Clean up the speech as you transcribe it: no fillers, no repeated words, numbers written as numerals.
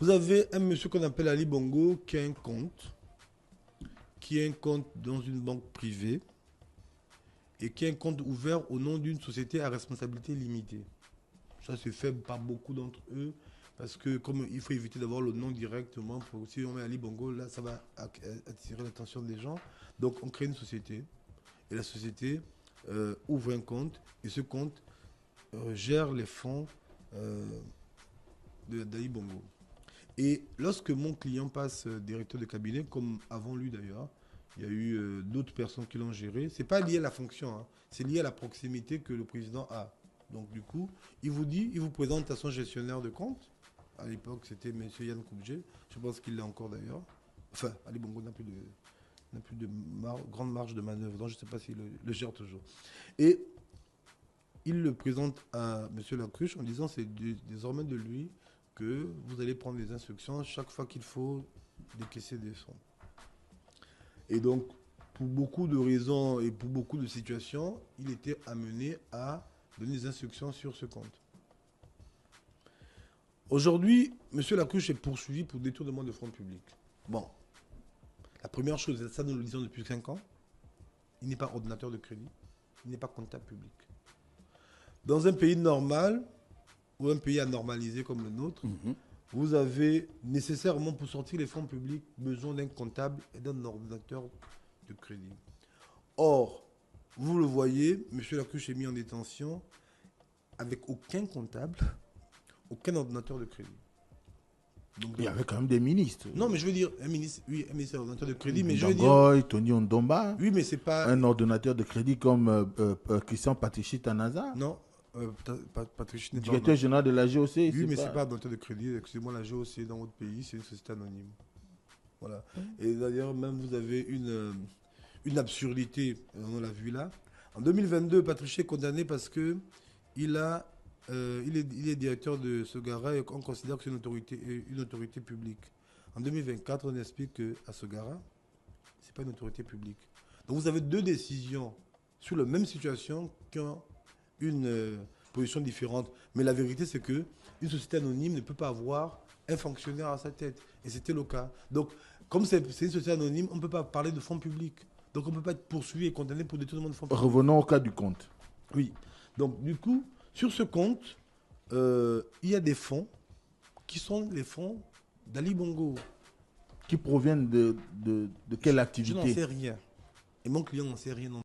Vous avez un monsieur qu'on appelle Ali Bongo qui a un compte dans une banque privée et qui a un compte ouvert au nom d'une société à responsabilité limitée. Ça se fait par beaucoup d'entre eux parce que comme il faut éviter d'avoir le nom directement, si on met Ali Bongo, là ça va attirer l'attention des gens. Donc on crée une société et la société ouvre un compte et ce compte gère les fonds d'Ali Bongo. Et lorsque mon client passe directeur de cabinet, comme avant lui d'ailleurs, il y a eu d'autres personnes qui l'ont géré. C'est pas lié à la fonction, hein, c'est lié à la proximité que le président a. Donc du coup, il vous présente à son gestionnaire de compte. À l'époque, c'était M. Yann Koubje. Je pense qu'il l'a encore d'ailleurs. Enfin, Ali Bongo n'a plus de grande marge de manœuvre. Donc je ne sais pas s'il le gère toujours. Et il le présente à M. Lacruche en disant c'est désormais de lui que vous allez prendre les instructions chaque fois qu'il faut décaisser des fonds. Et donc, pour beaucoup de raisons et pour beaucoup de situations, il était amené à donner des instructions sur ce compte. Aujourd'hui, M. Lacruche est poursuivi pour détournement de fonds publics. Bon, la première chose, ça nous le disons depuis 5 ans, il n'est pas ordonnateur de crédit, il n'est pas comptable public. Dans un pays normal, ou un pays anormalisé comme le nôtre, vous avez nécessairement pour sortir les fonds publics besoin d'un comptable et d'un ordonnateur de crédit. Or, vous le voyez, M. Lacruche est mis en détention avec aucun comptable, aucun ordonnateur de crédit. Donc, il y avait quand même des ministres. Non, mais je veux dire, un ministre, oui, un ministre ordonnateur de crédit, mais je veux dire... Tony Ondomba. Oui, mais c'est pas... Un ordonnateur de crédit comme Christian Patrici Tanaza. Non. Patrice n'est pas directeur général de la GOC. Oui, mais ce n'est pas un ordonnateur de crédit. Excusez-moi, la GOC dans votre pays, c'est une société anonyme. Voilà. Et d'ailleurs, même vous avez une absurdité, on l'a vu là. En 2022, Patrice est condamné parce que il est directeur de Sogara et on considère que c'est une autorité publique. En 2024, on explique qu'à Sogara, ce n'est pas une autorité publique. Donc vous avez deux décisions sur la même situation qu'un une position différente. Mais la vérité, c'est qu'une société anonyme ne peut pas avoir un fonctionnaire à sa tête. Et c'était le cas. Donc, comme c'est une société anonyme, on ne peut pas parler de fonds publics. Donc, on ne peut pas être poursuivi et condamné pour détournement de fonds publics. Revenons au cas du compte. Oui. Donc, du coup, sur ce compte, il y a des fonds qui sont les fonds d'Ali Bongo. Qui proviennent de quelle activité? Je n'en sais rien. Et mon client n'en sait rien non plus.